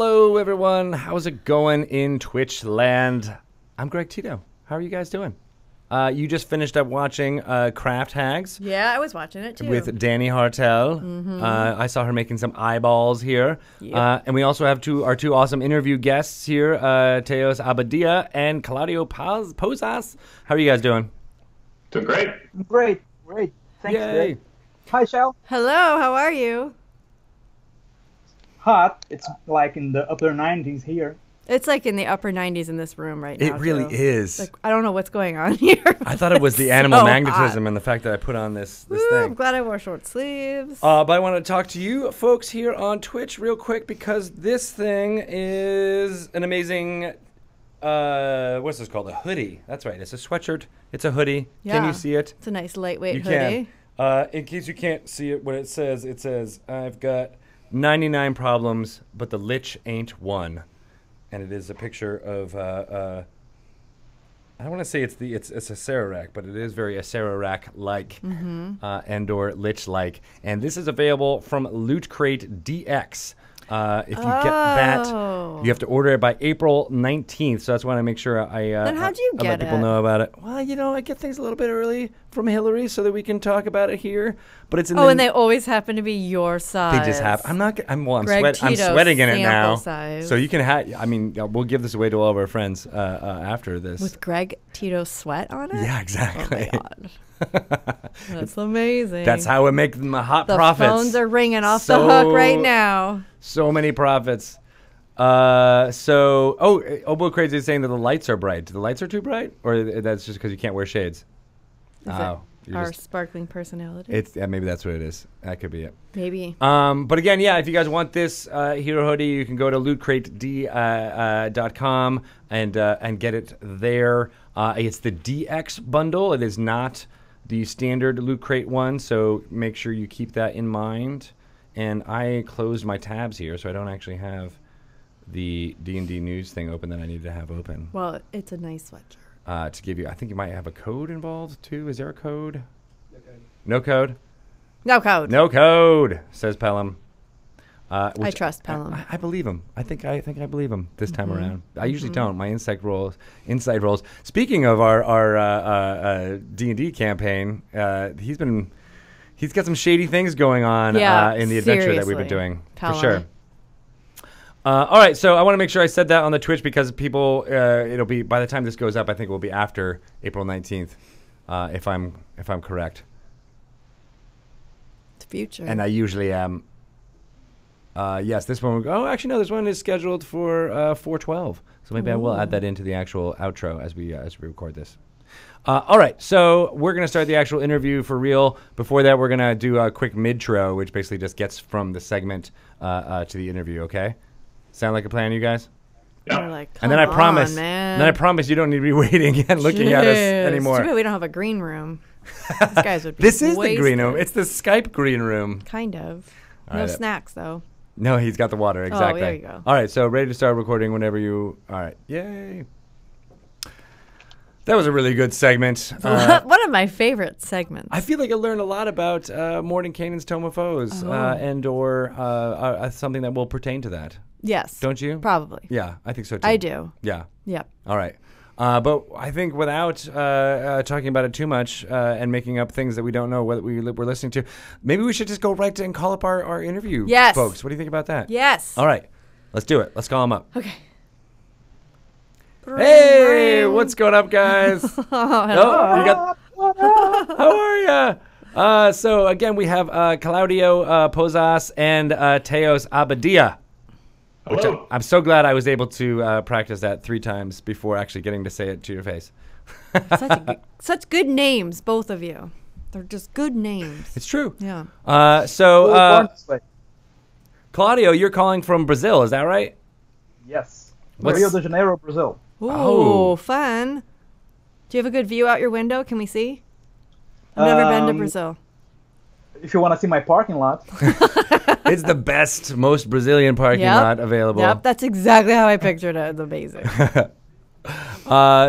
Hello, everyone. How's it going in Twitch land? I'm Greg Tito. How are you guys doing? You just finished up watching Craft Hags. Yeah, I was watching it too. With Danny Hartel. I saw her making some eyeballs here. Yep. And we also have our two awesome interview guests here, Teos Abadia and Claudio Pozas. How are you guys doing? Doing great. Great. Thanks, Greg. Hi, Shell. Hello, how are you? Hot. It's like in the upper 90s here. It's like in the upper 90s in this room right now. It really is. Like, I don't know what's going on here. I thought it was the animal magnetism and the fact that I put on this thing. I'm glad I wore short sleeves. But I want to talk to you folks here on Twitch real quick because this thing is an amazing, what's this called? A hoodie. That's right. It's a sweatshirt. It's a hoodie. Yeah. Can you see it? It's a nice lightweight hoodie. You can. In case you can't see it, what it says, I've got 99 problems, but the lich ain't one. And it is a picture of, I don't want to say it's a Sararak, but it is very Sararak-like and/or Lich-like. And this is available from Loot Crate DX. If you get that, you have to order it by April 19th. So that's why I make sure then how'd you I let people know about it. Well, you know, I get things a little bit early from Hillary so that we can talk about it here. But it's in and they always happen to be your size. They just have. I'm sweating in it now. Size. So you can have. I mean, we'll give this away to all of our friends after this. With Greg Tito sweat on it. Yeah, exactly. Oh my God. That's amazing. That's how we make them hot profits. The phones are ringing off the hook right now. So many profits. Obo Crazy is saying that the lights are bright. The lights are too bright, or that's just because you can't wear shades? Our sparkling personality. Maybe that's what it is. That could be it. Maybe. But again, yeah, if you guys want this hero hoodie, you can go to lootcrate.com and get it there. It's the DX bundle. It is not the standard Loot Crate one, so make sure you keep that in mind. And I closed my tabs here, so I don't actually have the D&D news thing open that I need to have open. Well, it's a nice sweatshirt. To give you, I think you might have a code involved too. Is there a code? No code. No code. No code, says Pelham. I trust Pelham. I believe him. I think I believe him this time around. I usually don't. My inside rolls. Speaking of our D&D campaign, he's got some shady things going on in the adventure that we've been doing. Pelham. For sure. All right, so I want to make sure I said that on the Twitch because people, it'll be by the time this goes up, I think it will be after April 19th, if I'm correct. It's future. And I usually am. Yes, this one. Oh, actually, no. This one is scheduled for 4/12. So maybe I will add that into the actual outro as we record this. All right, so we're gonna start the actual interview for real. Before that, we're gonna do a quick midtro, which basically just gets from the segment to the interview. Okay, sound like a plan, you guys? Yeah. Like, and then I promise you don't need to be waiting and looking at us anymore. Too bad we don't have a green room. These guys would be This is the green room. It's the Skype green room. Kind of. No snacks though. No, he's got the water, exactly. Oh, there you go. All right, so ready to start recording whenever you... All right, yay. That was a really good segment. One of my favorite segments. I feel like I learned a lot about Mordenkainen's Tome of Foes and/or something that will pertain to that. Yes. Don't you? Probably. Yeah, I think so too. I do. Yeah. Yep. All right. But I think without talking about it too much and making up things that we don't know what we're listening to, maybe we should just go right and call up our interview folks. What do you think about that? Yes. All right. Let's do it. Let's call them up. Okay. Hey, what's going up, guys? How are you? So again, we have Claudio Pozas and Teos Abadia. Which I'm so glad I was able to practice that 3 times before actually getting to say it to your face. Such good names, both of you. They're just good names. It's true. Yeah. Claudio, you're calling from Brazil, is that right? Yes. Rio de Janeiro, Brazil. Ooh, fun. Do you have a good view out your window? Can we see? I've never been to Brazil. If you want to see my parking lot. It's the best, most Brazilian parking lot available. Yep, that's exactly how I pictured it. It's amazing.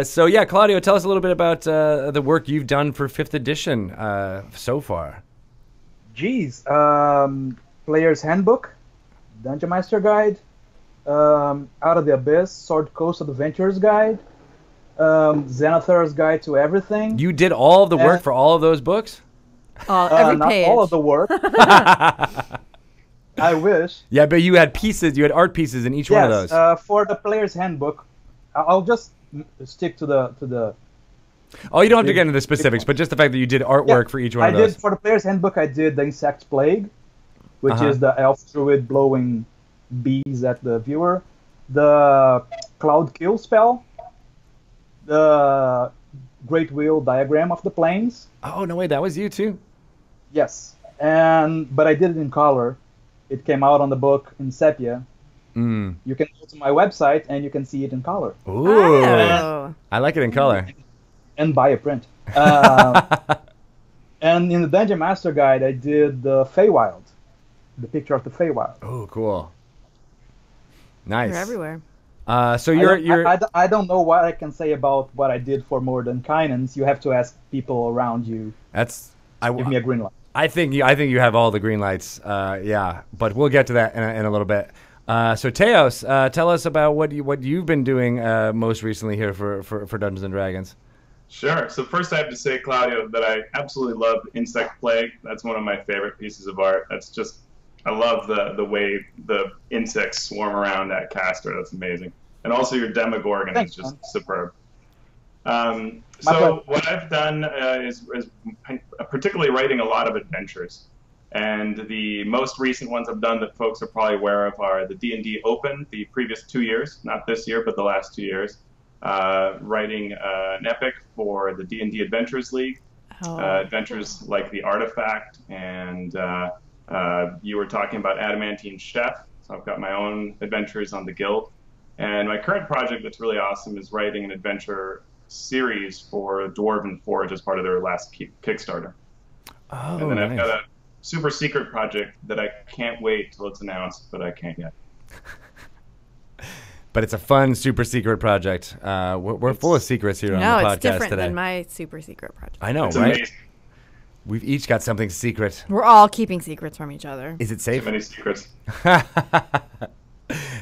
So yeah, Claudio, tell us a little bit about the work you've done for 5th edition so far. Player's Handbook, Dungeon Master Guide, Out of the Abyss, Sword Coast Adventures Guide, Xanathar's Guide to Everything. You did all of the work for all of those books? Every not page. all of the work. I wish. Yeah, but you had pieces. You had art pieces in each one of those. For the player's handbook, I'll just stick to the. Oh, you don't have to get into the specifics, but just the fact that you did artwork for each one of those. For the player's handbook, I did the Insect Plague, which is the elf druid blowing bees at the viewer, the Cloud Kill spell, the Great Wheel diagram of the planes. Oh, no way, that was you too? Yes, but I did it in color. It came out on the book in sepia. You can go to my website and you can see it in color. Ooh, Oh. I like it in color. And buy a print. And in the Dungeon Master Guide, I did the Feywild, the picture of the Feywild. Oh, cool. Nice. You're everywhere. So I don't know what I can say about what I did for More Than Kindness. You have to ask people around you. Give me a green light. I think you have all the green lights. Yeah, but we'll get to that in a little bit. So Teos, tell us about what you've been doing most recently here for Dungeons and Dragons. Sure. So first I have to say, Claudio, that I absolutely love Insect Plague. That's one of my favorite pieces of art. I love the way the insects swarm around that caster. That's amazing. And also your Demogorgon is just superb. So what I've done is particularly writing a lot of adventures. And the most recent ones I've done that folks are probably aware of are the D&D Open, the previous 2 years, not this year, but the last 2 years. Writing an epic for the D&D Adventures League, adventures like the Artifact, and you were talking about Adamantine Chef, so I've got my own adventures on the Guild. And my current project that's really awesome is writing an adventure series for Dwarven Forge as part of their last Kickstarter. Oh, and then nice. I've got a super secret project that I can't wait till it's announced, but I can't yet. But it's a fun, super secret project. We're full of secrets here on the podcast No, it's different today. than my super secret project. I know, It's right? amazing. We've each got something secret. We're all keeping secrets from each other. Is it Too safe? many secrets.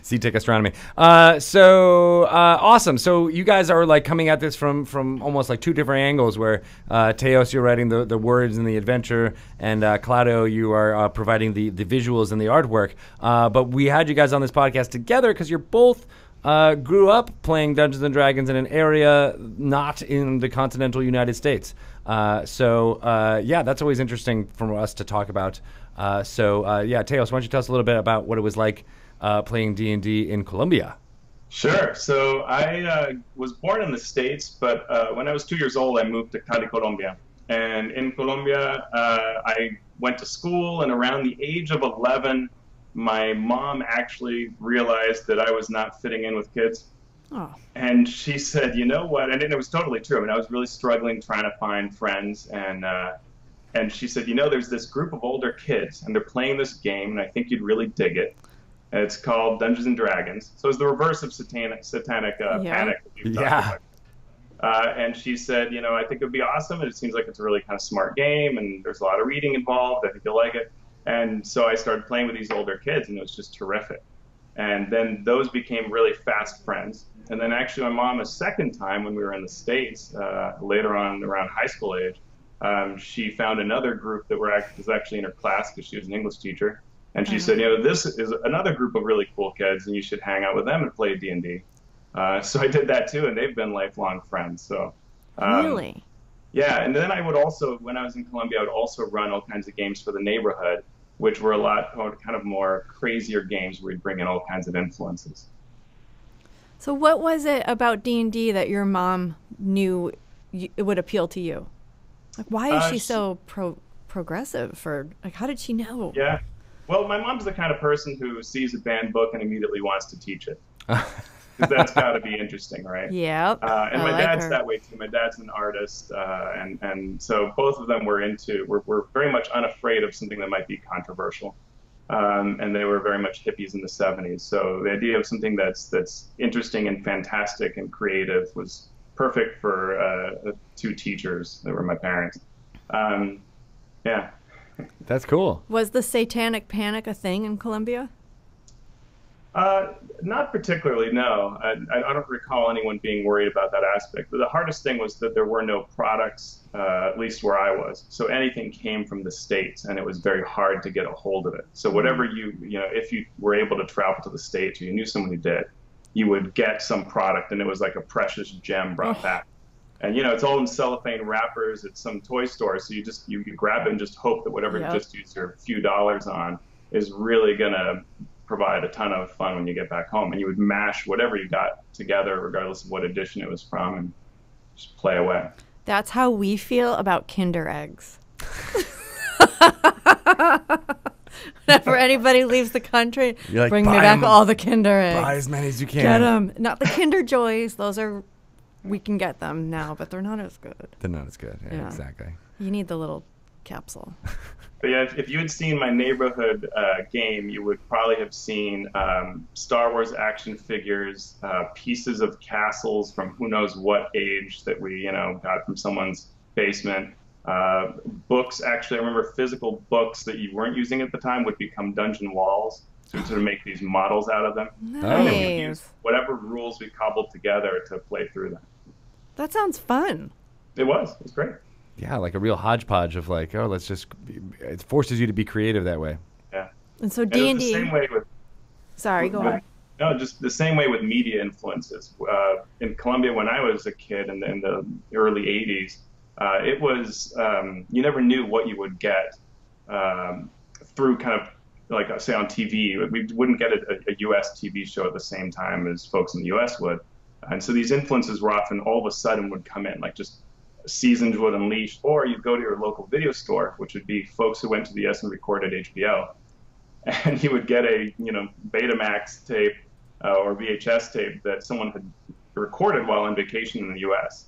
C-Tech Astronomy. Awesome. So you guys are like coming at this from almost like two different angles where Teos, you're writing the words and the adventure, and Claudio, you are providing the visuals and the artwork. But we had you guys on this podcast together because you're both grew up playing Dungeons and Dragons in an area not in the continental United States. Yeah, that's always interesting for us to talk about. Teos, why don't you tell us a little bit about what it was like playing D&D in Colombia? Sure. So I was born in the States, but when I was 2 years old, I moved to Cali, Colombia. And in Colombia, I went to school, and around the age of 11, my mom actually realized that I was not fitting in with kids. Oh. And she said, you know what? And it was totally true. I mean, I was really struggling trying to find friends. And she said, you know, there's this group of older kids, and they're playing this game, and I think you'd really dig it. And it's called Dungeons and Dragons. So it's the reverse of satanic panic. That we've talked about. And she said, you know, I think it would be awesome. And it seems like it's a really kind of smart game, and there's a lot of reading involved. I think you'll like it. And so I started playing with these older kids, and it was just terrific. And then those became really fast friends. And then actually my mom, a second time when we were in the States, later on around high school age, she found another group that was actually in her class because she was an English teacher. And she said, you know, this is another group of really cool kids, and you should hang out with them and play D&D. So I did that too, and they've been lifelong friends. So Really? Yeah, and then I would also, when I was in Colombia, I would also run all kinds of games for the neighborhood, which were a lot kind of more crazier games where we'd bring in all kinds of influences. So what was it about D&D that your mom knew it would appeal to you? Like, why is she so progressive? How did she know? Yeah. Well, my mom's the kind of person who sees a banned book and immediately wants to teach it. Because that's got to be interesting, right? Yeah. And my dad's that way too. My dad's an artist, and so both of them were very much unafraid of something that might be controversial. And they were very much hippies in the 70s. So the idea of something that's interesting and fantastic and creative was perfect for two teachers that were my parents. Yeah. That's cool. Was the satanic panic a thing in Colombia? Not particularly, no. I don't recall anyone being worried about that aspect. But the hardest thing was that there were no products, at least where I was. So anything came from the States, and it was very hard to get a hold of it. So whatever if you were able to travel to the States or you knew someone who did, you would get some product, and it was like a precious gem brought back. And it's all in cellophane wrappers at some toy store. So you grab it and just hope that whatever you just used your few dollars on is really gonna provide a ton of fun when you get back home. And you would mash whatever you got together, regardless of what edition it was from, and just play away. That's how we feel about Kinder eggs. Whenever anybody leaves the country, like, bring me back all the Kinder eggs. Buy as many as you can. Get them. Not the Kinder Joys. Those are, we can get them now, but they're not as good. They're not as good. Yeah, exactly. You need the little capsule. But yeah, if you had seen my neighborhood game, you would probably have seen Star Wars action figures, pieces of castles from who knows what age that we, got from someone's basement. Books, actually, I remember physical books that you weren't using at the time would become dungeon walls. So we sort of make these models out of them. Nice. And we would use whatever rules we cobbled together to play through them. That sounds fun. It was great. Yeah, like a real hodgepodge of like, it forces you to be creative that way. Yeah. And so D&D. The same way with. Sorry, go on. No, just the same way with media influences. In Colombia, when I was a kid in the early '80s, it was you never knew what you would get through kind of like say on TV. We wouldn't get a U.S. TV show at the same time as folks in the U.S. would, and so these influences were often all of a sudden would come in, like just seasons would unleash, or you'd go to your local video store, which would be folks who went to the S and recorded HBO, and you would get a Betamax tape or VHS tape that someone had recorded while on vacation in the U.S.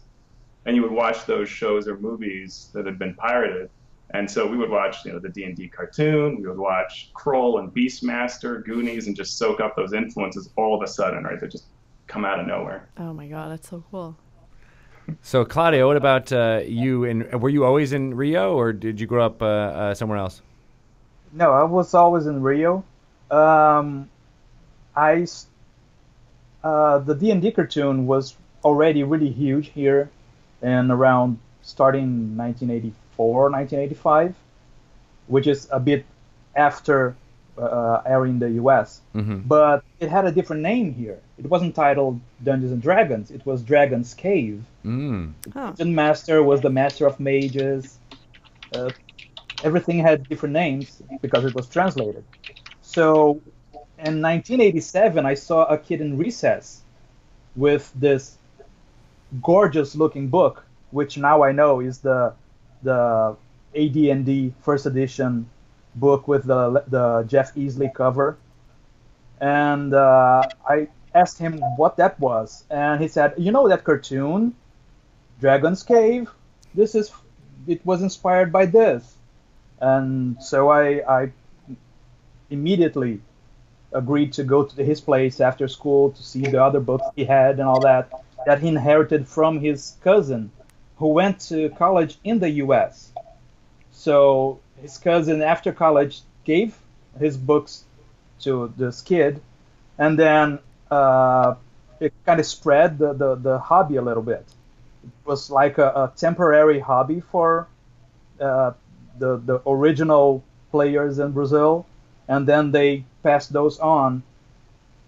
And you would watch those shows or movies that had been pirated. And so we would watch, the D&D cartoon. We would watch Kroll and Beastmaster, Goonies, and just soak up those influences all of a sudden, right? They just come out of nowhere. Oh my God, that's so cool. So Claudio, what about you? Were you always in Rio, or did you grow up somewhere else? No, I was always in Rio. The D&D cartoon was already really huge here, and around starting 1984, 1985, which is a bit after airing in the US. Mm-hmm. But it had a different name here. It wasn't titled Dungeons and Dragons. It was Dragon's Cave. Mm. The Dungeon Master was the Master of Mages. Everything had different names because it was translated. So in 1987, I saw a kid in recess with this gorgeous-looking book, which now I know is the AD&D first edition book with the Jeff Easley cover. And I asked him what that was, and he said, that cartoon, Dragon's Cave? It was inspired by this. And so I immediately agreed to go to his place after school to see the other books he had and all that he inherited from his cousin, who went to college in the U.S. So his cousin, after college, gave his books to this kid, and then it kind of spread the hobby a little bit. It was like a temporary hobby for the original players in Brazil, and then they passed those on,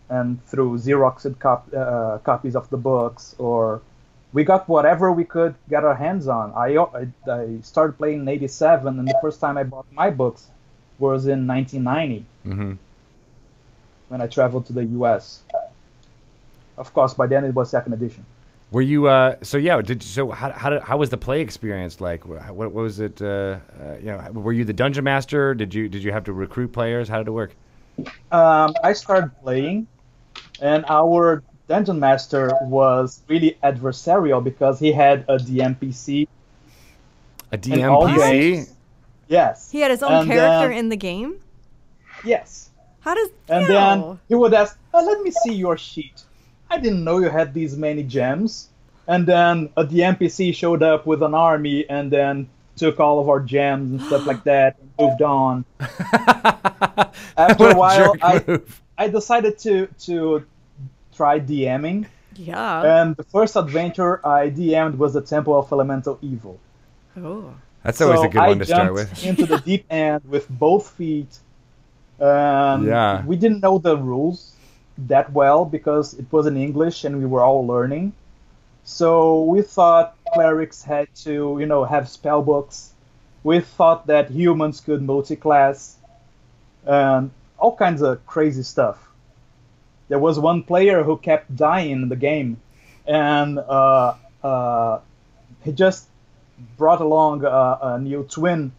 and through Xeroxed copies of the books, or we got whatever we could get our hands on. I started playing in '87, and the first time I bought my books was in 1990, when I traveled to the U.S. Of course, by then it was second edition. Were you how was the play experience like? What was it? Were you the dungeon master? Did you have to recruit players? How did it work? I started playing, and our dungeon master was really adversarial because he had a DMPC. A DMPC? Yes. He had his own character in the game? Yes. How does... And then he would ask, let me see your sheet. I didn't know you had these many gems. And then a DMPC showed up with an army and then took all of our gems and stuff like that and moved on. After a while, I decided to try DMing, Yeah. and the first adventure I DM'd was the Temple of Elemental Evil. Oh. That's always a So good I one to start jumped with. into the deep end with both feet. Yeah. We didn't know the rules that well because it was in English and we were all learning. So we thought clerics had to, have spell books. We thought that humans could multi-class and all kinds of crazy stuff. There was one player who kept dying in the game, and he just brought along a new twin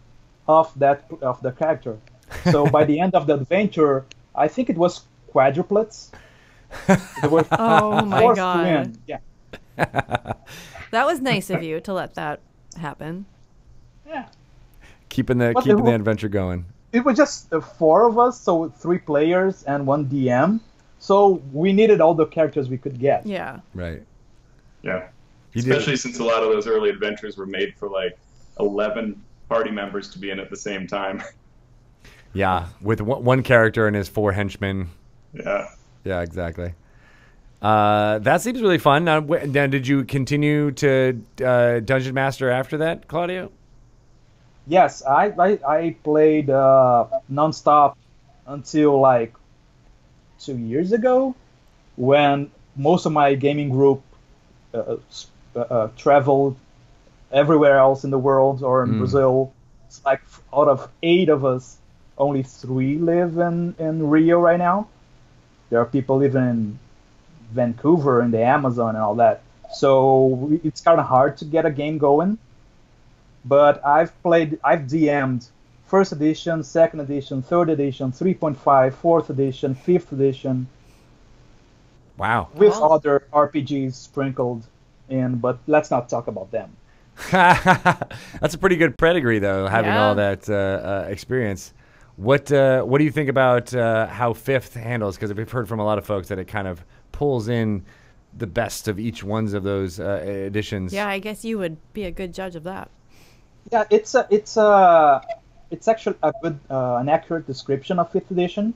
of the character. So by the end of the adventure, I think it was quadruplets. There were Oh my fourth God. twin. Yeah. That was nice of you to let that happen. Yeah. Keeping the But adventure going. it was just four of us, so 3 players and 1 DM. So we needed all the characters we could get. Yeah. Right. Yeah. You did- Especially since a lot of those early adventures were made for like 11 party members to be in at the same time. Yeah, with one character and his 4 henchmen. Yeah. Yeah, exactly. That seems really fun. Now, did you continue to Dungeon Master after that, Claudio? Yes, I played nonstop until like 2 years ago, when most of my gaming group traveled everywhere else in the world or in Brazil. It's like out of 8 of us, only 3 live in Rio right now. There are people living in Vancouver in the Amazon and all that. So it's kind of hard to get a game going. But I've DM'd first edition, second edition, third edition, 3.5, fourth edition, fifth edition, Wow. with other RPGs sprinkled in, but let's not talk about them. That's a pretty good pedigree, though, having Yeah. all that experience. What do you think about how Fifth handles? Because we've heard from a lot of folks that it kind of pulls in the best of each ones of those editions. Yeah, I guess you would be a good judge of that. Yeah, it's actually a good an accurate description of fifth edition,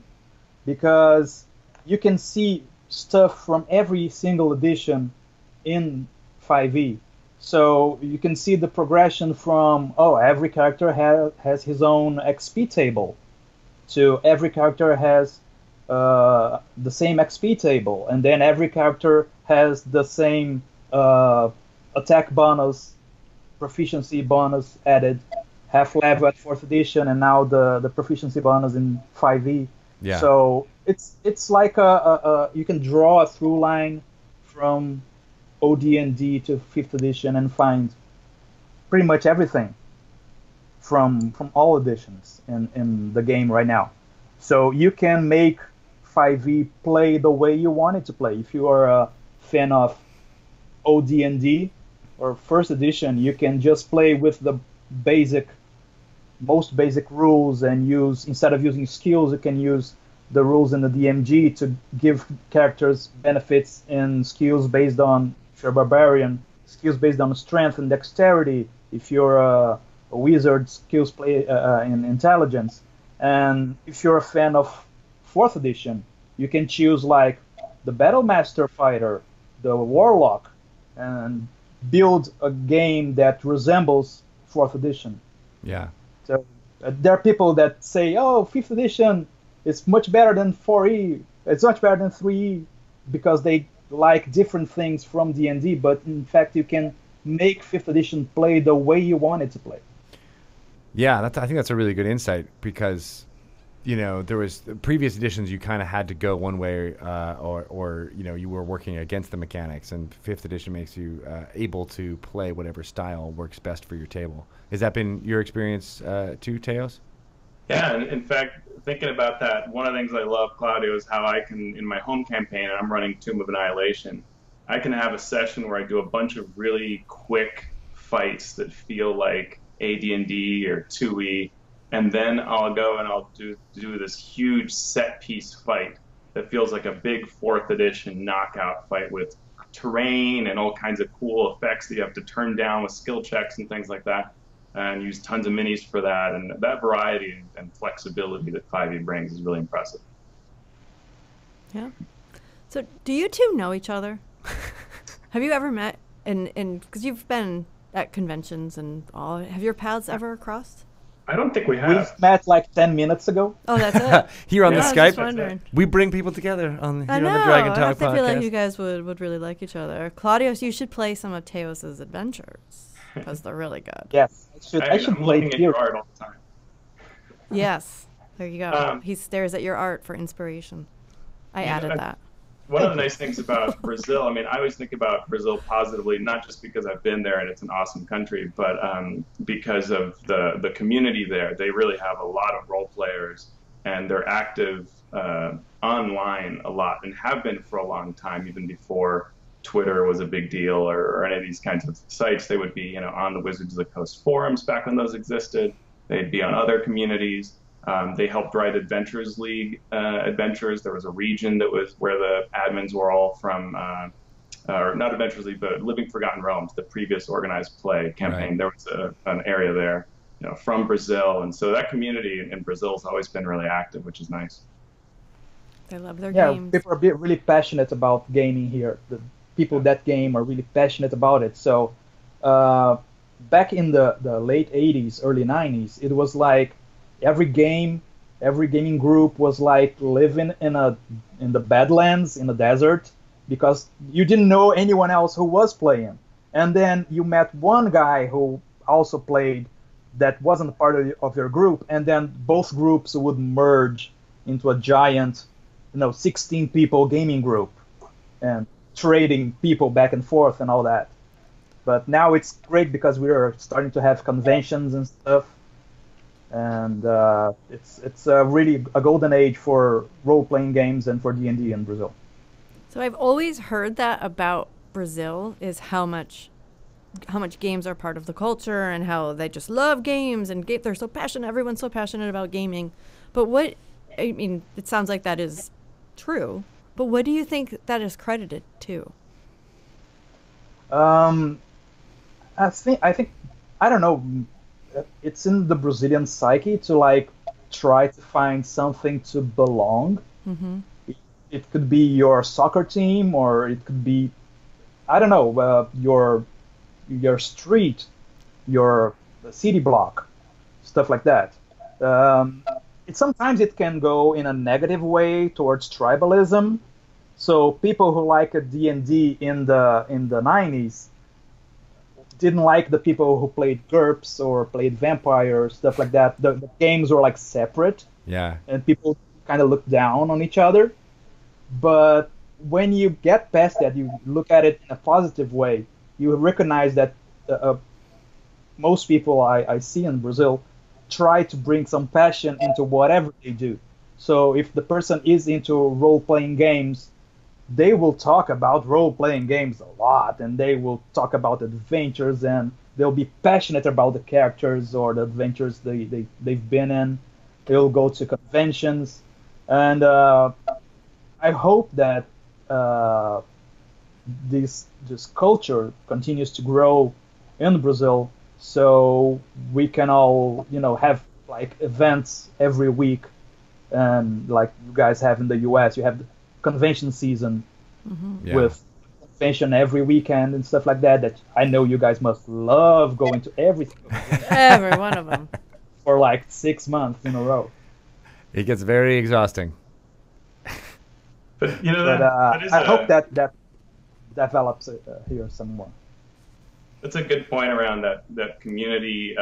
because you can see stuff from every single edition in 5e. So you can see the progression from every character has his own XP table, to every character has the same XP table, and then every character has the same attack bonus, proficiency bonus added, half level at 4th edition, and now the proficiency bonus in 5e. Yeah. So it's like you can draw a through line from OD&D to 5th edition and find pretty much everything from all editions in the game right now. So you can make 5e play the way you want it to play. If you are a fan of OD&D or first edition, you can just play with the most basic rules, and instead of using skills, you can use the rules in the DMG to give characters benefits in skills based on, if you're a barbarian, skills based on strength and dexterity. If you're a wizard, skills play in intelligence. And if you're a fan of 4th edition, you can choose like the Battle Master fighter, the warlock, and build a game that resembles 4th edition. Yeah. So there are people that say, "Oh, 5th edition is much better than 4e. It's much better than 3e," because they like different things from D&D. But in fact, you can make 5th edition play the way you want it to play. Yeah, I think that's a really good insight, because, there was previous editions you kind of had to go one way, or you were working against the mechanics, and 5th edition makes you able to play whatever style works best for your table. Has that been your experience too, Teos? Yeah, and in fact, thinking about that, one of the things I love, Claudio, is how I can, in my home campaign, and I'm running Tomb of Annihilation, I can have a session where I do a bunch of really quick fights that feel like AD&D or 2e, and then I'll go and I'll do this huge set piece fight that feels like a big 4th edition knockout fight with terrain and all kinds of cool effects that you have to turn down with skill checks and things like that, and use tons of minis for that. And that variety and flexibility that 5e brings is really impressive. Yeah. So do you two know each other? Have you ever met? And because you've been at conventions and all, have your paths ever crossed? I don't think we We have. met like 10 minutes ago. Oh, that's it. Here on the I was just Skype, wondering. we bring people together on I here know. on the Dragon I Talk have to podcast. feel like you guys would really like each other. Claudio, you should play some of Teos's adventures because they're really good. Yes, I should I'm play looking at here. your art all the time. Yes. There you go. Um, He stares at your art for inspiration. I added that. One of the nice things about Brazil, I mean, I always think about Brazil positively, not just because I've been there and it's an awesome country, but because of the community there. They really have a lot of role players, and they're active online a lot, and have been for a long time, even before Twitter was a big deal or any of these kinds of sites. They would be, on the Wizards of the Coast forums back when those existed. They'd be on other communities. They helped write Adventures League adventures. There was a region that was where the admins were all from, or not Adventures League, but Living Forgotten Realms, the previous organized play campaign. Right. There was an area there, from Brazil, and so that community in Brazil has always been really active, which is nice. They love their games. Yeah, people are really passionate about gaming here. The people that game are really passionate about it. So back in the late 80s, early 90s, it was like every gaming group was like living in the Badlands, in the desert, because you didn't know anyone else who was playing. And then you met one guy who also played that wasn't part of your group, and then both groups would merge into a giant, 16 people gaming group, and trading people back and forth and all that. But now it's great because we are starting to have conventions and stuff. And it's really a golden age for role-playing games and for D&D in Brazil. So I've always heard that about Brazil, is how much games are part of the culture and how they just love games and they're so passionate. Everyone's so passionate about gaming. But it sounds like that is true. But what do you think that is credited to? I think I don't know. It's in the Brazilian psyche to try to find something to belong. Mm-hmm. It could be your soccer team, or it could be, I don't know, your street, your city block, stuff like that. Sometimes it can go in a negative way towards tribalism. So people who like a D&D in the 90s didn't like the people who played GURPS or played vampires, stuff like that. The games were separate. Yeah. And people kind of looked down on each other. But when you get past that, you look at it in a positive way, you recognize that most people I see in Brazil try to bring some passion into whatever they do. So if the person is into role-playing games, they will talk about role-playing games a lot, and they will talk about adventures, and they'll be passionate about the characters or the adventures they've been in. They'll go to conventions, and I hope that this culture continues to grow in Brazil, so we can all have events every week, and like you guys have in the US, you have the convention season. Mm-hmm. Yeah. With convention every weekend and stuff like that I know you guys must love going to everything. Every one of them. For 6 months in a row. It gets very exhausting. But I hope that develops here some more. That's a good point around that community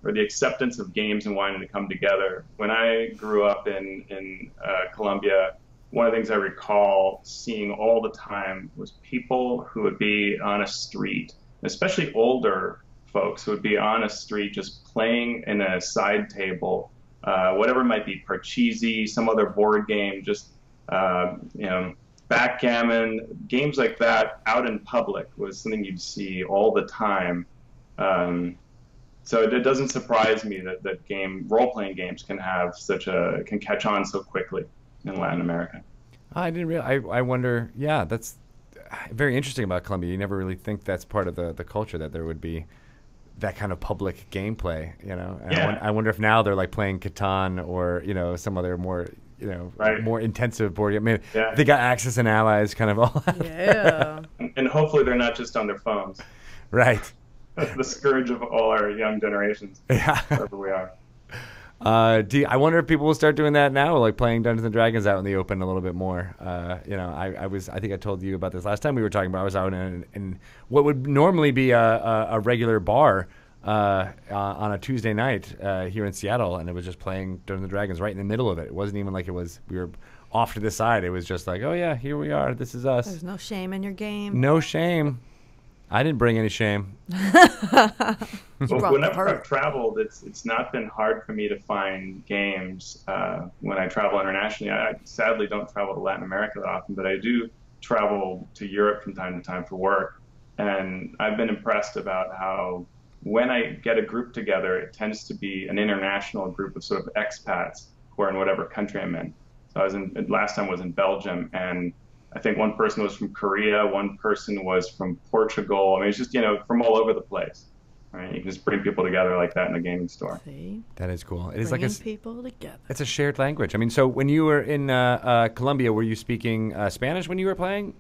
or the acceptance of games and wanting to come together. When I grew up in Colombia, one of the things I recall seeing all the time was people who would be on a street, especially older folks who would be on a street just playing in a side table, whatever it might be, parcheesi, some other board game, just backgammon, games like that out in public was something you'd see all the time. So it doesn't surprise me that role-playing games can catch on so quickly in Latin America. I didn't realize. I wonder. Yeah, that's very interesting about Colombia. You never really think that's part of the culture, that there would be that kind of public gameplay. And yeah. I wonder if now they're playing Catan or some other more Right. more intensive board game. I mean, Yeah. they got Axis and Allies kind of all. Yeah. And hopefully they're not just on their phones. Right. The scourge of all our young generations, Yeah. wherever we are. I wonder if people will start doing that now, like playing Dungeons and Dragons out in the open a little bit more. I think I told you about this last time we were talking about. I was out in what would normally be a regular bar on a Tuesday night here in Seattle, and it was just playing Dungeons and Dragons right in the middle of it. It wasn't even like we were off to the side. It was just like, oh yeah, here we are. This is us. There's no shame in your game. No shame. I didn't bring any shame. Well, whenever I've traveled, it's not been hard for me to find games when I travel internationally. I sadly don't travel to Latin America that often, but I do travel to Europe from time to time for work. And I've been impressed about how when I get a group together, it tends to be an international group of sort of expats who are in whatever country I'm in. So last time was in Belgium, and I think one person was from Korea, one person was from Portugal. I mean, it's just, from all over the place. Right? You can just bring people together like that in a gaming store. See? That is cool. It is Bringing like people together. it's a shared language. I mean, so when you were in Colombia, were you speaking Spanish when you were playing?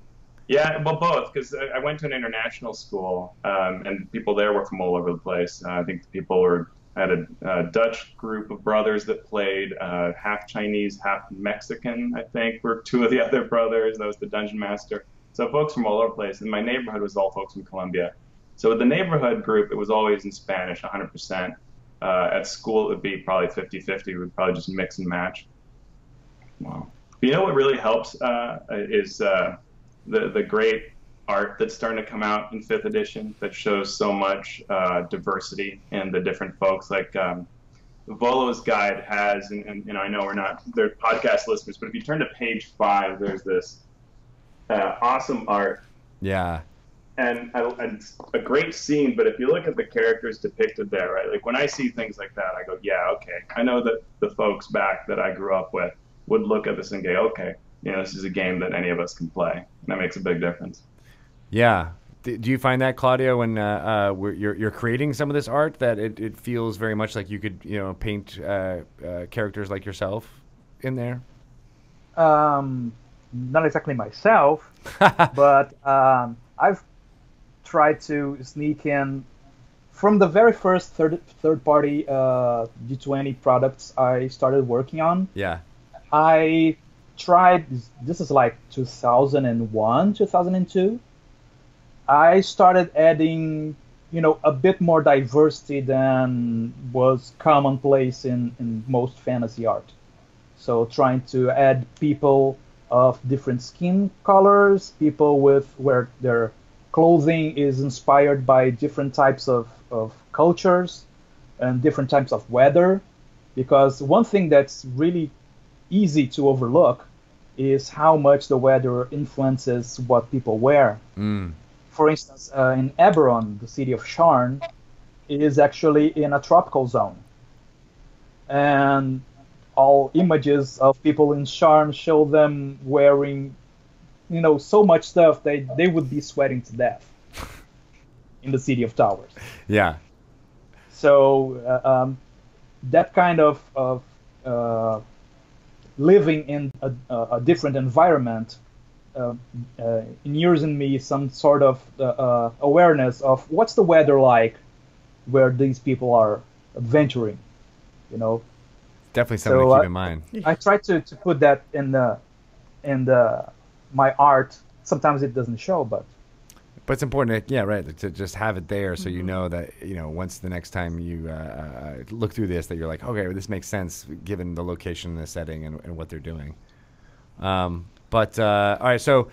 Yeah, well, both, because I went to an international school, and people there were from all over the place. I think I had a Dutch group of brothers that played, half Chinese, half Mexican, I think, were two of the other brothers. That was the dungeon master. So folks from all over the place. And my neighborhood was all folks from Colombia. So with the neighborhood group, it was always in Spanish, 100%. At school, it would be probably 50-50. We would probably just mix and match. Wow. But what really helps is the great art that's starting to come out in 5th edition that shows so much diversity in the different folks. Like Volo's guide has, and I know they're podcast listeners, but if you turn to page 5, there's this awesome art. Yeah. And it's a great scene, but if you look at the characters depicted there, right? Like when I see things like that, I go, yeah, okay. I know that the folks back that I grew up with would look at this and go, okay, this is a game that any of us can play. And that makes a big difference. Yeah. Do you find that, Claudio, when you're creating some of this art, that it feels very much like you could, paint characters like yourself in there? Not exactly myself, but I've tried to sneak in from the very first third-party G20 products I started working on. Yeah. I tried, this is like 2001, 2002. I started adding, a bit more diversity than was commonplace in most fantasy art. So trying to add people of different skin colors, people where their clothing is inspired by different types of cultures and different types of weather. Because one thing that's really easy to overlook is how much the weather influences what people wear. Mm. For instance, in Eberron, the city of Sharn, it is actually in a tropical zone. And all images of people in Sharn show them wearing, so much stuff they would be sweating to death in the City of Towers. Yeah. So that kind of living in a different environment inures in me some sort of awareness of what's the weather like where these people are adventuring, Definitely something to keep in mind. I try to put that in my art. Sometimes it doesn't show, but it's important, to just have it there so you know that, once the next time you look through this, that you're like, okay, well, this makes sense given the location and the setting and what they're doing. All right, so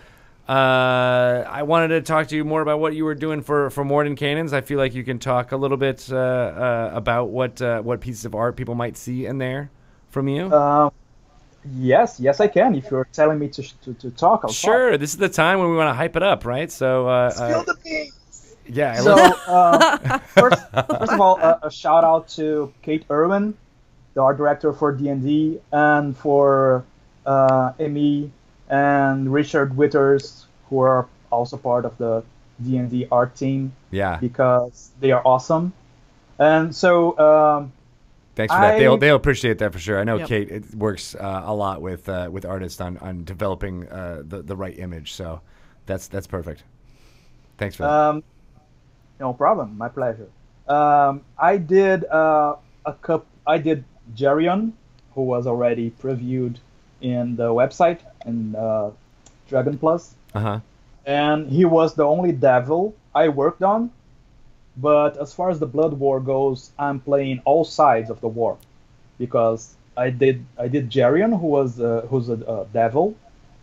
I wanted to talk to you more about what you were doing for Morden Canaans. I feel like you can talk a little bit about what pieces of art people might see in there from you. Yes, I can. If you're telling me to talk, I'll sure. talk. This is the time when we want to hype it up, right? So spill the beans. Yeah. So first of all, a shout out to Kate Irwin, the art director for D&D, and for Amy and Richard Witters, who are also part of the D&D art team. Yeah. Because they are awesome. And so Thanks for that. They'll appreciate that for sure. I know Yep. Kate works a lot with artists on developing the right image. So that's perfect. Thanks for that. No problem. My pleasure. I did I did Geryon, who was already previewed in the website in Dragon Plus, and he was the only devil I worked on. But as far as the Blood War goes, I'm playing all sides of the war, because I did Geryon, who's a devil.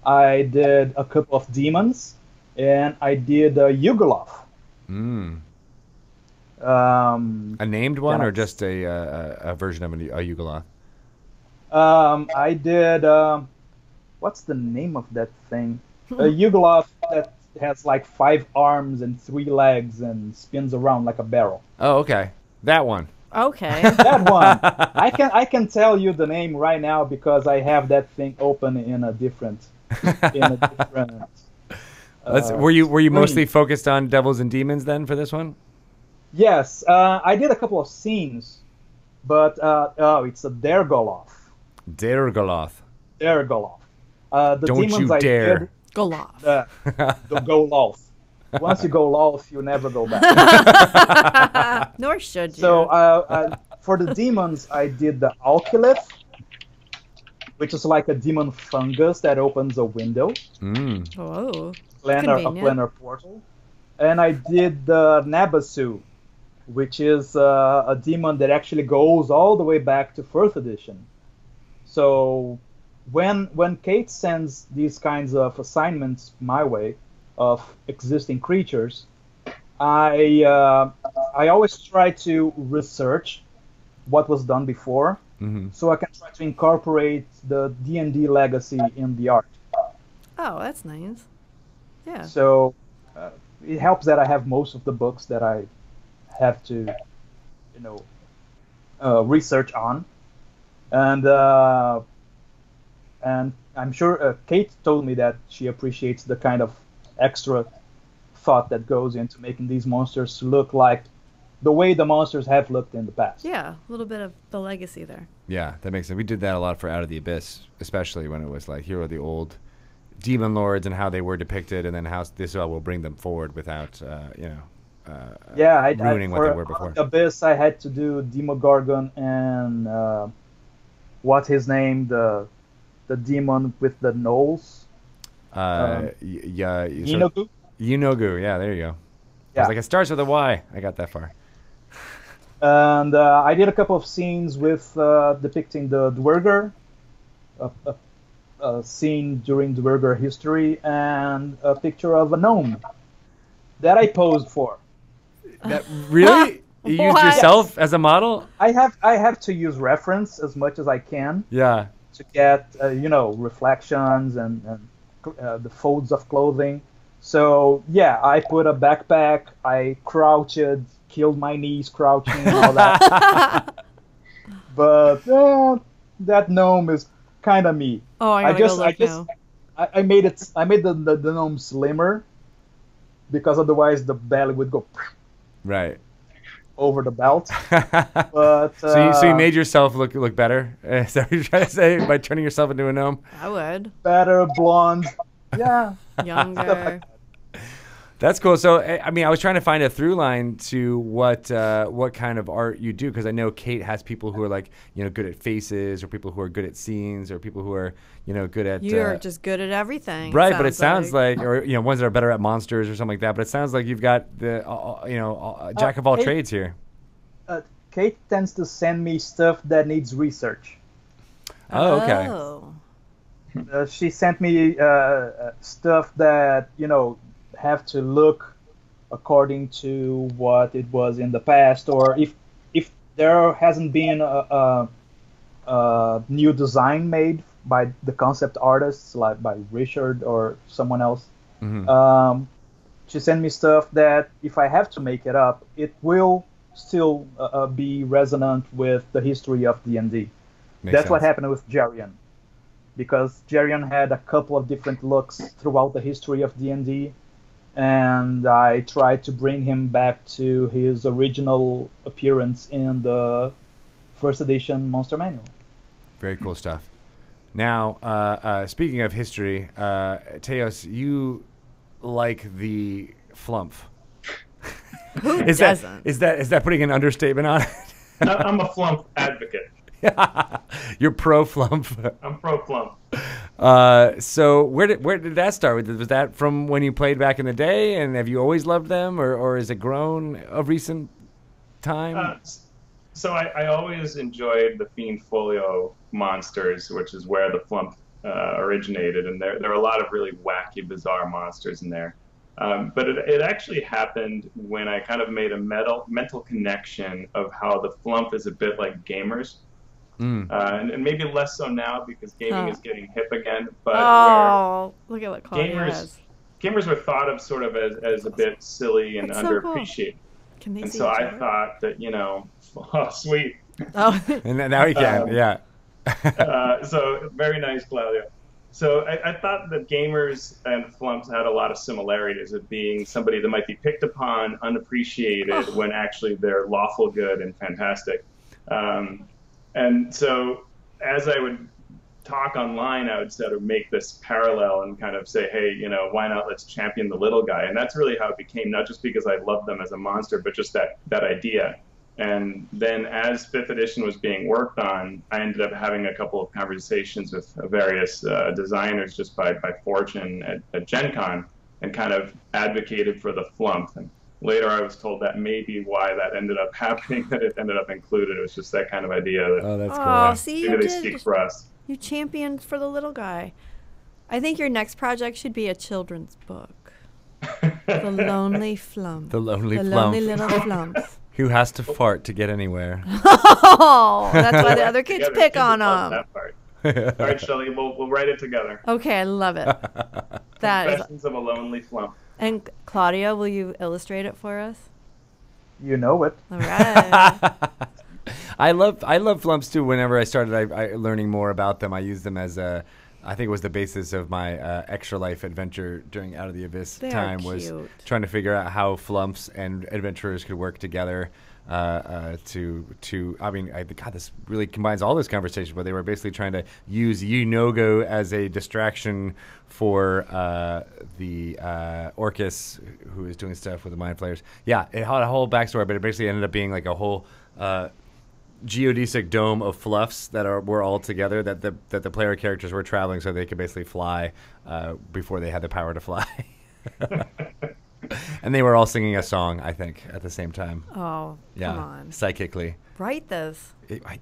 I did a couple of demons, and I did Yugoloth. A named one, or just a version of a Yugoloth? I did. What's the name of that thing? A Yugoloth that has like 5 arms and 3 legs and spins around like a barrel. Oh, okay, that one. Okay. That one. I can tell you the name right now because I have that thing open in a different. Were you mostly focused on devils and demons then for this one? Yes, I did a couple of scenes, but it's a Dergoloth. Dergoloth. Dergoloth. The Don't demons you I dare. did, Goloth. the Goloth. Once you go loth, you never go back. Nor should you. So for the demons, I did the Alkylith, which is like a demon fungus that opens a window. Whoa. A planar portal. And I did the Nabasu, which is a demon that actually goes all the way back to 4th edition. So when Kate sends these kinds of assignments my way of existing creatures, I always try to research what was done before, so I can try to incorporate the D&D legacy in the art. Oh, that's nice. Yeah. So it helps that I have most of the books that I have to, research on, and I'm sure Kate told me that she appreciates the kind of extra thought that goes into making these monsters look like the way the monsters have looked in the past. Yeah, a little bit of the legacy there. Yeah, that makes sense. We did that a lot for Out of the Abyss, especially when it was like, here are the old demon lords and how they were depicted, and then how this will bring them forward without, ruining what they were before. For Abyss, I had to do Demogorgon and what's his name, the demon with the nose. Yinogu? Yinogu, yeah, there you go. Yeah. I was like, it starts with a Y. I got that far. And I did a couple of scenes with depicting the Dwerger, a scene during Dwerger history, and a picture of a gnome that I posed for. That really? You used yourself as a model? I have to use reference as much as I can. Yeah. To get reflections and the folds of clothing. So yeah, I put a backpack. I crouched, killed my knees crouching, and all that. But that gnome is kind of me. Oh, I made it. I made the gnome slimmer, because otherwise the belly would go right over the belt. But so you made yourself look better? Is that what you're trying to say by turning yourself into a gnome? I would. Better, blonde, yeah, younger. That's cool. So, I mean, I was trying to find a through line to what kind of art you do, because I know Kate has people who are like, good at faces, or people who are good at scenes, or people who are, good at. You're just good at everything. Right, but it sounds like, or ones that are better at monsters or something like that. But it sounds like you've got the, jack of all trades here. Kate tends to send me stuff that needs research. Oh, okay. She sent me stuff that have to look according to what it was in the past, or if there hasn't been a new design made by the concept artists, like by Richard or someone else. She sent me stuff that if I have to make it up, it will still be resonant with the history of D&D. That's sense. What happened with Geryon, because Geryon had a couple of different looks throughout the history of D&D, and I tried to bring him back to his original appearance in the first edition Monster Manual. Very cool stuff. Now, speaking of history, Teos, you like the flumph. Who Is doesn't? that putting an understatement on it? I'm a flumph advocate. You're pro flumph. I'm pro flumph. So where did that start? Was that from when you played back in the day, and have you always loved them, or has it grown of recent time? So I always enjoyed the Fiend Folio monsters, which is where the flumph originated, and there are a lot of really wacky, bizarre monsters in there. But it actually happened when I kind of made a mental connection of how the flumph is a bit like gamers. And maybe less so now because gaming is getting hip again. But look at what Claudio has. Gamers were thought of sort of as a bit silly and underappreciated. Can they and see so each I other? thought that, oh, sweet. Oh, And now he can, yeah. So very nice, Claudio. So I thought that gamers and flumps had a lot of similarities of being somebody that might be picked upon, unappreciated, when actually they're lawful good and fantastic. And so as I would talk online, I would sort of make this parallel and kind of say, hey, why not let's champion the little guy? And that's really how it became, not just because I loved them as a monster, but just that idea. And then as 5th edition was being worked on, I ended up having a couple of conversations with various designers just by fortune at Gen Con, and kind of advocated for the flumph. And later I was told that may be why that ended up happening, that it ended up included. It was just that kind of idea that Oh, that's oh, see, maybe you they speak did. for us. You championed for the little guy. I think your next project should be a children's book. The Lonely Flump. The Lonely The Flump. Lonely Little Flump. Who has to fart to get anywhere? Oh, that's why the other kids Together, pick kids on love them. that part. All right, Shelley, we'll write it together. Okay, I love it. That is. Confessions of a Lonely Flump. And Claudio, will you illustrate it for us? You know it. All right. I love flumps too. Whenever I started learning more about them, I used them as I think it was the basis of my extra life adventure during Out of the Abyss They are time, was cute. trying to figure out how flumps and adventurers could work together I mean, God, this really combines all this conversation, but they were basically trying to use Yunogo as a distraction for the Orcus, who is doing stuff with the Mind Flayers. Yeah, it had a whole backstory, but it basically ended up being like a whole geodesic dome of fluffs that were all together, that the player characters were traveling so they could basically fly before they had the power to fly. And they were all singing a song, I think, at the same time. Oh, Yeah, come on. psychically. Write this. I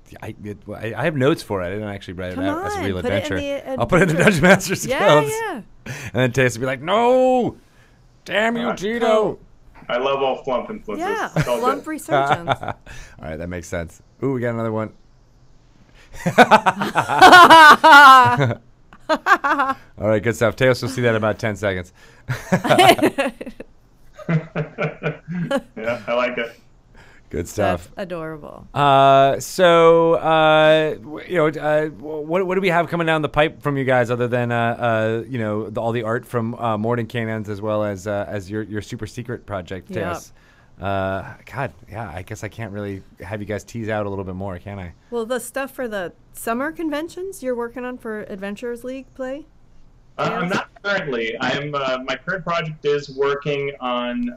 have notes for it. I didn't actually write Come it out as a on, real put it in adventure. the I'll put it in the Dungeon Master skills. Yeah. And then Teos would be like, "No, damn you, Tito." I love all flump influences. Yeah, It's all good. flump resurgence. All right, that makes sense. Ooh, we got another one. All right, good stuff. Teos will see that in about 10 seconds. Yeah, I like it. Good stuff. That's adorable. What do we have coming down the pipe from you guys, other than all the art from Morden Cannons, as well as your super secret project, Yep. Teos? God, yeah, I guess I can't really have you guys tease out a little bit more, can I? Well, the stuff for the summer conventions you're working on for Adventurers League play? I'm not currently. I'm my current project is working on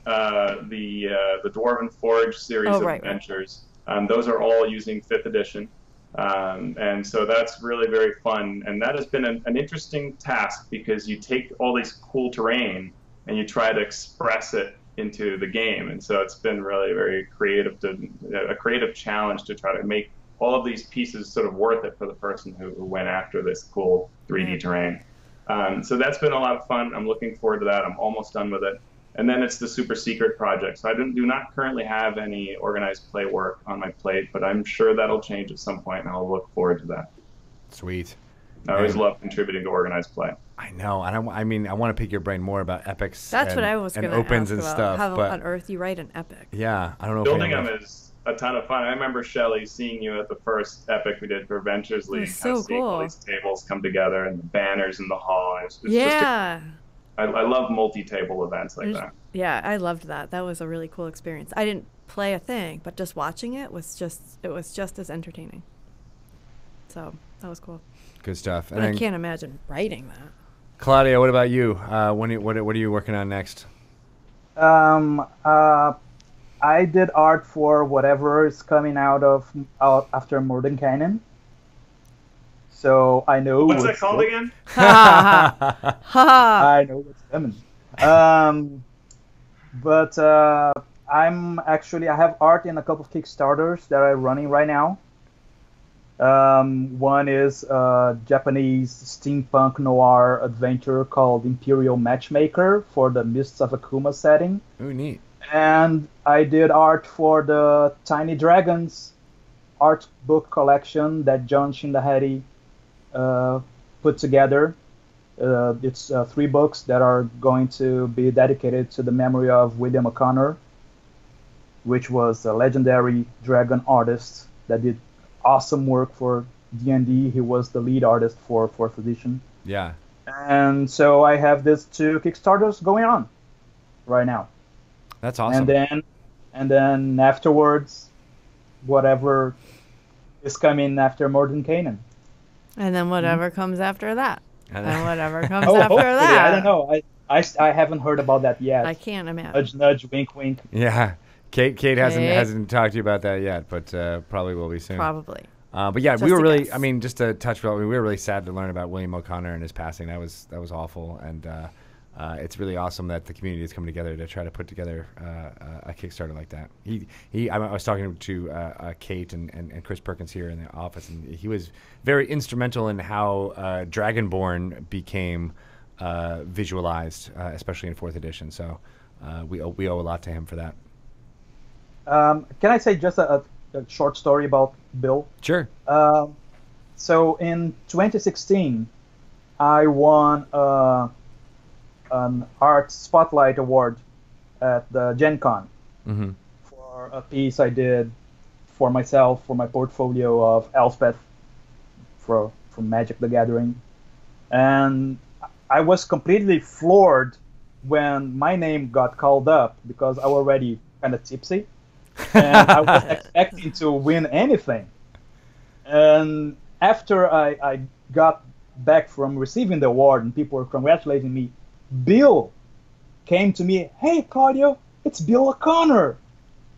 the Dwarven Forge series of adventures. Those are all using 5th edition. And so that's really very fun. And that has been an interesting task, because you take all these cool terrain and you try to express it into the game. And so it's been really very creative, a creative challenge to try to make all of these pieces sort of worth it for the person who went after this cool 3D terrain. So that's been a lot of fun. I'm looking forward to that. I'm almost done with it. And then it's the super secret project. So I do not currently have any organized play work on my plate, but I'm sure that'll change at some point, and I'll look forward to that. Sweet. I always love contributing to organized play. I know. I want to pick your brain more about epics. That's what I was going to opens ask and about. stuff. How but on earth you write an epic? Yeah, I don't know. Building them is a ton of fun. I remember, Shelley, seeing you at the first epic we did for Adventures League. so seeing all cool. these tables come together and the banners in the hall. It's just Yeah. I love multi-table events like that. Yeah, I loved that. That was a really cool experience. I didn't play a thing, but just watching it was just as entertaining. So that was cool. Good stuff. But I can't imagine writing that. Claudia, what about you? What are you working on next? I did art for whatever is coming out after Modern Canon. So I know what's that called again? I know what's coming. But I have art in a couple of Kickstarters that are running right now. One is a Japanese steampunk noir adventure called Imperial Matchmaker for the Mists of Akuma setting. Ooh, neat. And I did art for the Tiny Dragons art book collection that John Shindahari put together. It's 3 books that are going to be dedicated to the memory of William O'Connor, which was a legendary dragon artist that did awesome work for D&D. He was the lead artist for 4th edition. Yeah. And so I have these 2 Kickstarters going on right now. That's awesome. And then afterwards, whatever is coming after Modern Canaan. And then whatever comes after that. And whatever comes after after that. I don't know. I haven't heard about that yet. I can't imagine. Nudge, nudge, wink, wink. Yeah. Kate hasn't talked to you about that yet, but probably will be soon. Probably. But yeah, Just we were a really, guess. I mean, just to touch about, we were really sad to learn about William O'Connor and his passing. That was awful, and it's really awesome that the community has come together to try to put together a Kickstarter like that. I was talking to Kate and Chris Perkins here in the office, and he was very instrumental in how Dragonborn became visualized, especially in 4th edition. So we owe a lot to him for that. Can I say just a short story about Bill? Sure. So in 2016, I won an Art Spotlight Award at the Gen Con for a piece I did for myself, for my portfolio of Elspeth from Magic the Gathering. And I was completely floored when my name got called up because I was already kind of tipsy. And I wasn't expecting to win anything. And after I got back from receiving the award and people were congratulating me, Bill came to me, "Hey, Claudio, it's Bill O'Connor."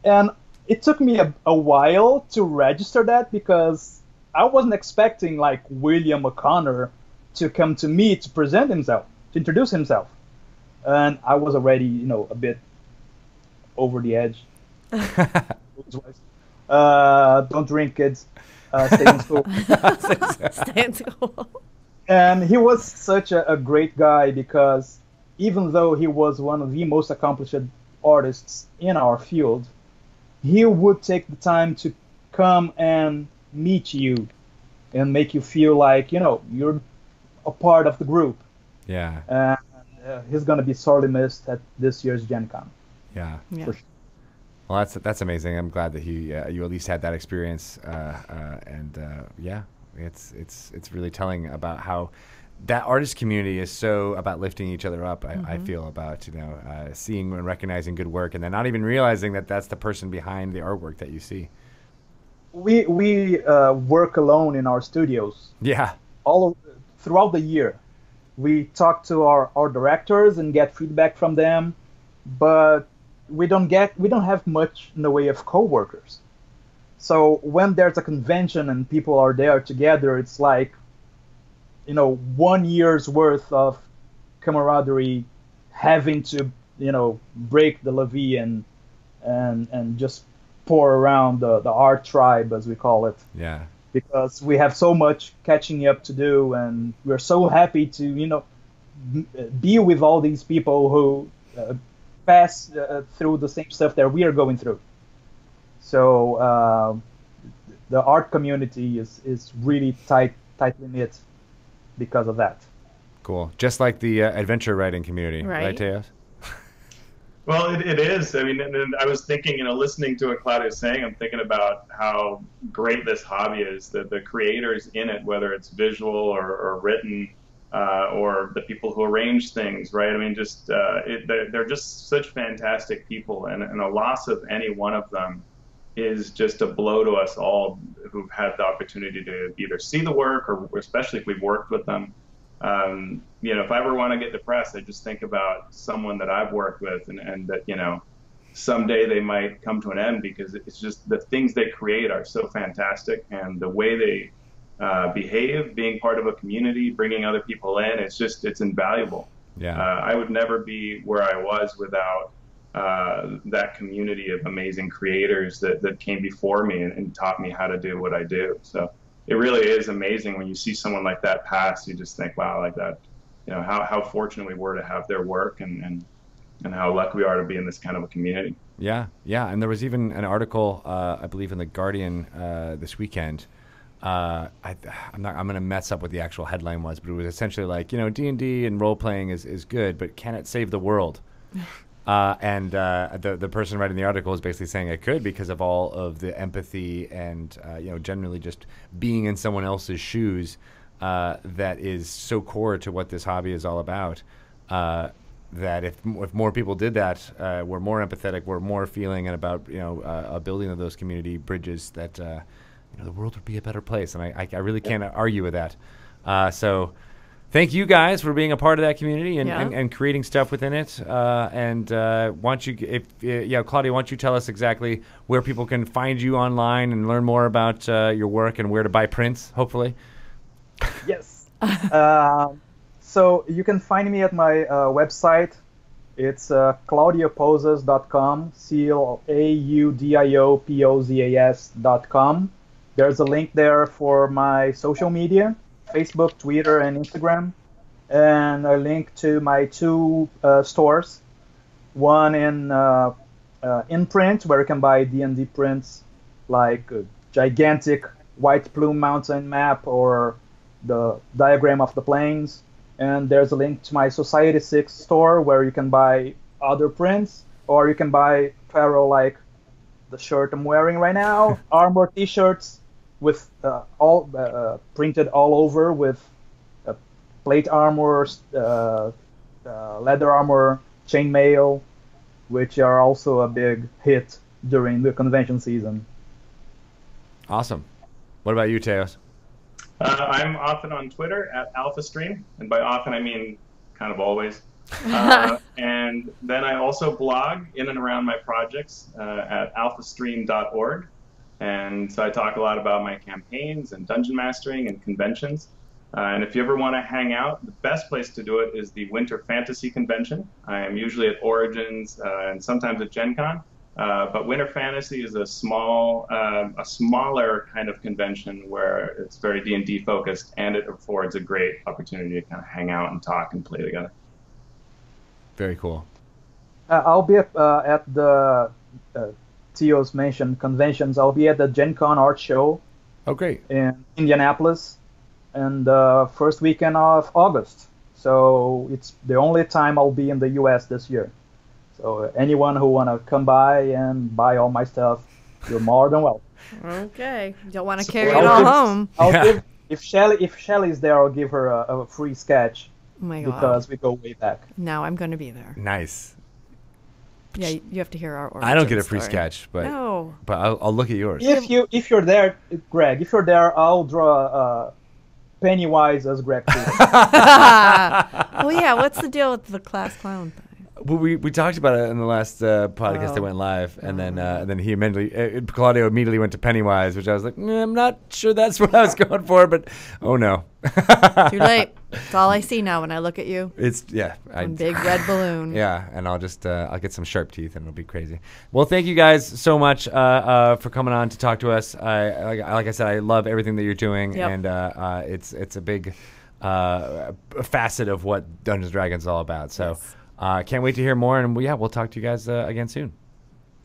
And it took me a while to register that because I wasn't expecting like William O'Connor to come to me to present himself, to introduce himself. And I was already, a bit over the edge. Don't drink, kids. Stay in school. Stay in school. And he was such a great guy because even though he was one of the most accomplished artists in our field, he would take the time to come and meet you and make you feel like, you're a part of the group. Yeah. And he's going to be sorely missed at this year's Gen Con. Yeah. Yeah. For sure. Well, that's amazing. I'm glad that you at least had that experience, yeah, it's really telling about how that artist community is so about lifting each other up. I feel about seeing and recognizing good work, and then not even realizing that that's the person behind the artwork that you see. We work alone in our studios. Yeah. Throughout the year, we talk to our directors and get feedback from them, but we don't have much in the way of coworkers. So when there's a convention and people are there together, it's like 1 year's worth of camaraderie having to break the levee and just pour around the art tribe, as we call it. Yeah. Because we have so much catching up to do, and we're so happy to be with all these people who pass through the same stuff that we are going through. So the art community is really tightly knit because of that. Cool. Just like the adventure writing community, right, Teos? Well, it is. I mean, and I was thinking, listening to what Claudia is saying, I'm thinking about how great this hobby is, that the creators in it, whether it's visual or written, or the people who arrange things, right? I mean, just they're just such fantastic people, and a loss of any one of them is just a blow to us all who've had the opportunity to either see the work, or especially if we've worked with them. You know, if I ever want to get depressed, I just think about someone that I've worked with, and that, you know, someday they might come to an end, because it's just the things they create are so fantastic, and the way they behave, being part of a community, bringing other people in, it's invaluable. Yeah. I would never be where I was without that community of amazing creators that came before me and taught me how to do what I do. So it really is amazing when you see someone like that pass. You just think, wow, like that, you know, how fortunate we were to have their work, and how lucky we are to be in this kind of a community. Yeah, yeah. And there was even an article, I believe, in The Guardian this weekend. I'm going to mess up what the actual headline was, but it was essentially like, you know, D&D and role-playing is good, but can it save the world? And the person writing the article is basically saying it could, because of all of the empathy and, you know, generally just being in someone else's shoes that is so core to what this hobby is all about. That if more people did that, were more empathetic, were more feeling, and about, you know, a building of those community bridges, that you know, the world would be a better place. And I really can't argue with that. So thank you guys for being a part of that community and creating stuff within it. And Claudio, why don't you tell us exactly where people can find you online and learn more about your work, and where to buy prints, hopefully. Yes. So you can find me at my website. It's claudiopozas.com, CLAUDIOPOZAS.com. There's a link there for my social media, Facebook, Twitter, and Instagram, and a link to my two stores. One in print, where you can buy D&D prints, like a gigantic White Plume Mountain map or the diagram of the plains. And there's a link to my Society 6 store, where you can buy other prints, or you can buy apparel like the shirt I'm wearing right now, armor t-shirts with all printed all over with plate armor, leather armor, chainmail, which are also a big hit during the convention season. Awesome. What about you, Teos? I'm often on Twitter at AlphaStream, and by often I mean kind of always. And then I also blog in and around my projects at alphastream.org. And so I talk a lot about my campaigns and dungeon mastering and conventions. And if you ever want to hang out, the best place to do it is the Winter Fantasy Convention. I am usually at Origins and sometimes at Gen Con. But Winter Fantasy is a smaller kind of convention where it's very D&D focused, and it affords a great opportunity to kind of hang out and talk and play together. Very cool. I'll be at the Teos mentioned conventions. I'll be at the Gen Con Art Show. Oh, great. In Indianapolis, and the first weekend of August. So it's the only time I'll be in the U.S. this year. So anyone who want to come by and buy all my stuff, you're more than welcome. Okay. You don't want to carry it all home. If Shelly's there, I'll give her a free sketch. Oh my God. Because we go way back. Now I'm going to be there. Nice. Yeah, you have to hear our origin I don't get a free story. Sketch, but no. But I'll look at yours. If you're there, Greg, I'll draw Pennywise as Greg. Well, yeah. What's the deal with the class clown thing? Well, we talked about it in the last podcast that went live, and then he Claudio immediately went to Pennywise, which I was like, I'm not sure that's what I was going for, but oh no. Too late. It's all I see now when I look at you. It's One big red balloon. Yeah, and I'll just I'll get some sharp teeth, and it'll be crazy. Well, thank you guys so much for coming on to talk to us. Like I said, I love everything that you're doing, and it's a big facet of what Dungeons & Dragons is all about. So. Yes. Can't wait to hear more, and we'll talk to you guys again soon.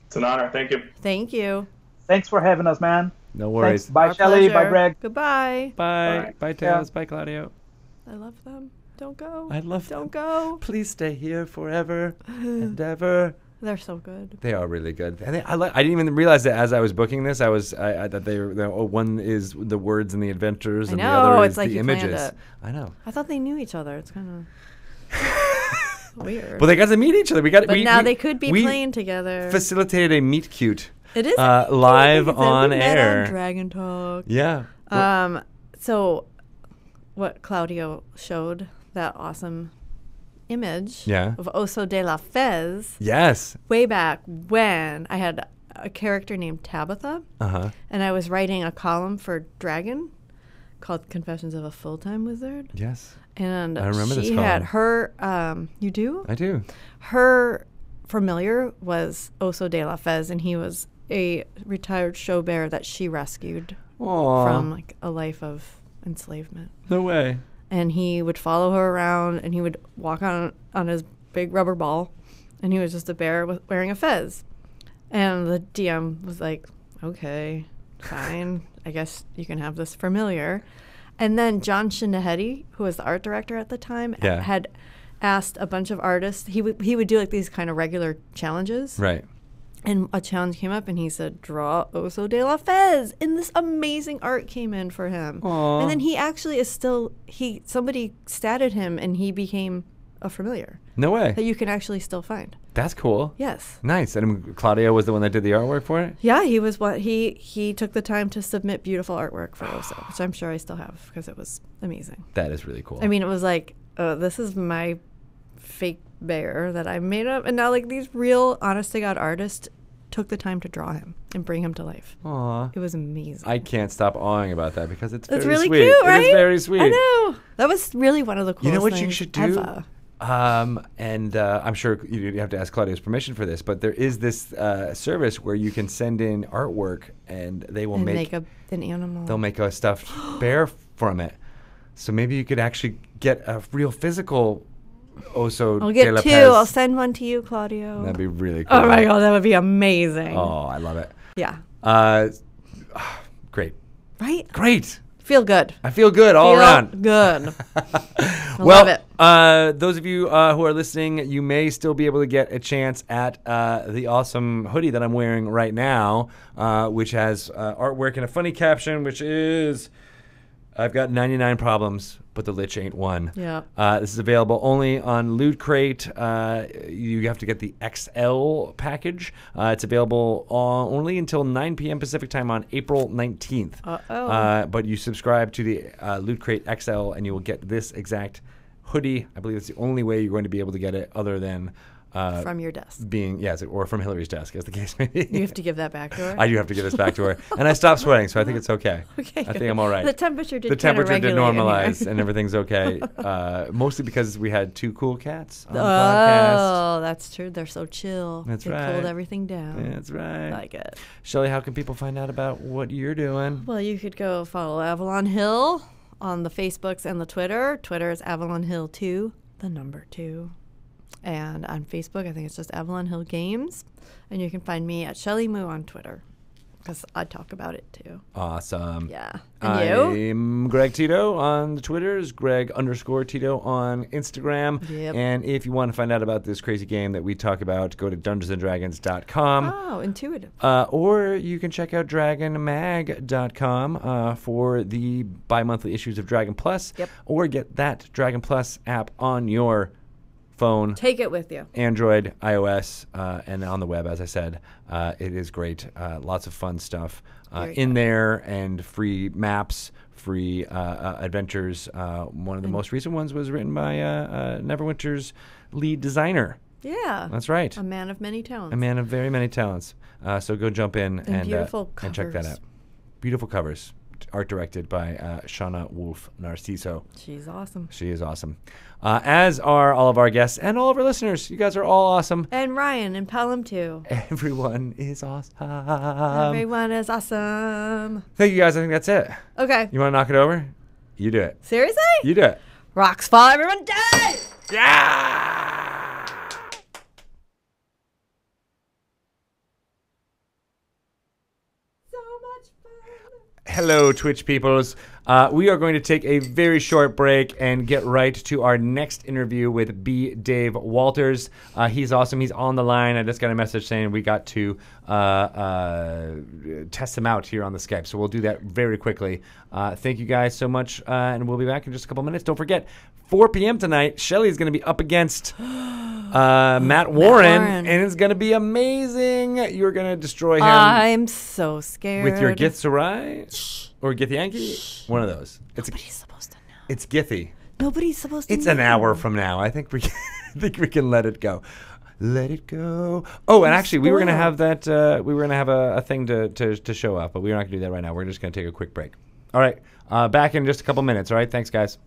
It's an honor. Thank you. Thank you. Thanks for having us, man. No worries. Thanks. Bye, Our Shelly. pleasure. Bye, Greg. Goodbye. Bye. Bye, Teos. Bye, Claudio. I love them. Don't go. I love them. Don't go. Please stay here forever and ever. They're so good. They are really good. And I didn't even realize that as I was booking this. I that they were one is the words and the adventures, I and know, the other it's is like the you planned images. it. I know. I thought they knew each other. It's kind of weird. Well, they got to meet each other. But now they could be playing together. Facilitated a meet cute. It is live on air. On Dragon Talk. Yeah. So, what Claudio showed, that awesome image of Oso de la Fez. Yes. Way back when I had a character named Tabitha, and I was writing a column for Dragon called Confessions of a Full-Time Wizard. Yes. And I remember this she column. had her, you do? I do. Her familiar was Oso de la Fez, and he was a retired show bear that she rescued from like a life of enslavement. No way. And he would follow her around, and he would walk on his big rubber ball, and he was just a bear wearing a fez. And the DM was like, okay, fine. I guess you can have this familiar. And then John Shinahedi, who was the art director at the time, had asked a bunch of artists. He would do like these kind of regular challenges. Right. And a challenge came up, and he said, draw Oso de la Fez. And this amazing art came in for him. Aww. And then he actually is still, somebody statted him, and he became a familiar. No way. That you can actually still find. That's cool. Yes. Nice. And Claudio was the one that did the artwork for it? Yeah, he was he took the time to submit beautiful artwork for Oso, which I'm sure I still have because it was amazing. That is really cool. I mean, it was like, this is my fake bear that I made up, and now like these real honest to God artists took the time to draw him and bring him to life. Aww. It was amazing. I can't stop awing about that because it's very really sweet. Cute, right? It is very sweet. I know. That was really one of the coolest You know what things you should do? ever. And I'm sure you have to ask Claudio's permission for this, but there is this service where you can send in artwork, and they will make an animal. They'll make a stuffed bear from it. So maybe you could actually get a real physical Oso I'll de get la two. Pez. I'll send one to you, Claudio. That'd be really cool. Oh my God, that would be amazing. Oh, I love it. Yeah. Great. Right? Great. Feel good. I feel good all around. Good. Well, love it. Those of you who are listening, you may still be able to get a chance at the awesome hoodie that I'm wearing right now, which has artwork and a funny caption, which is, I've got 99 problems, but the Lich ain't one. Yeah. This is available only on Loot Crate. You have to get the XL package. It's available only until 9 p.m. Pacific time on April 19th. But you subscribe to the Loot Crate XL, and you will get this exact hoodie. I believe it's the only way you're going to be able to get it other than from your desk. Or from Hillary's desk, as the case may be. You have to give that back to her? I do have to give this back to her. And I stopped sweating, so I think it's okay. Okay. I think I'm all right. The temperature did normalize, and everything's okay. Mostly because we had two cool cats on the podcast. Oh, that's true. They're so chill. That's they right. Cooled everything down. That's right. I like it. Shelly, how can people find out about what you're doing? Well, you could go follow Avalon Hill on the Facebooks and the Twitter. Twitter is Avalon Hill 2, the number 2. And on Facebook, I think it's just Avalon Hill Games. And you can find me at Shelly Moo on Twitter because I talk about it too. Awesome. Yeah. And you? I'm Greg Tito on the Twitters, Greg_Tito on Instagram. Yep. And if you want to find out about this crazy game that we talk about, go to DungeonsandDragons.com. Oh, intuitive. Or you can check out DragonMag.com for the bi-monthly issues of Dragon Plus. Yep. Or get that Dragon Plus app on your phone. Take it with you. Android, iOS, and on the web, as I said. It is great. Lots of fun stuff in there, and free maps, free adventures. One of the most recent ones was written by Neverwinter's lead designer. Yeah. That's right. A man of many talents. A man of very many talents. So go jump in and check that out. Beautiful covers. Art directed by Shauna Wolf Narciso. She's awesome. She is awesome. As are all of our guests and all of our listeners. You guys are all awesome. And Ryan and Pelham too. Everyone is awesome. Everyone is awesome. Thank you guys. I think that's it. Okay. You want to knock it over? You do it. Seriously? You do it. Rocks fall, everyone die! Yeah! So much fun. Hello, Twitch peoples. We are going to take a very short break and get right to our next interview with B. Dave Walters. He's awesome. He's on the line. I just got a message saying we got to test him out here on the Skype. So we'll do that very quickly. Thank you guys so much, and we'll be back in just a couple minutes. Don't forget, 4 p.m. tonight, Shelly is going to be up against Matt Warren, and it's going to be amazing. You're going to destroy him. I'm so scared. With your Githzerai or Githyanki? One of those. Nobody's supposed to know. It's Githy. Nobody's supposed to know. It's an hour from now. I think we can let it go. Let it go. Oh, and actually, we were gonna have that. We were gonna have a thing to show up, but we're not gonna do that right now. We're just gonna take a quick break. All right, back in just a couple minutes. All right, thanks, guys.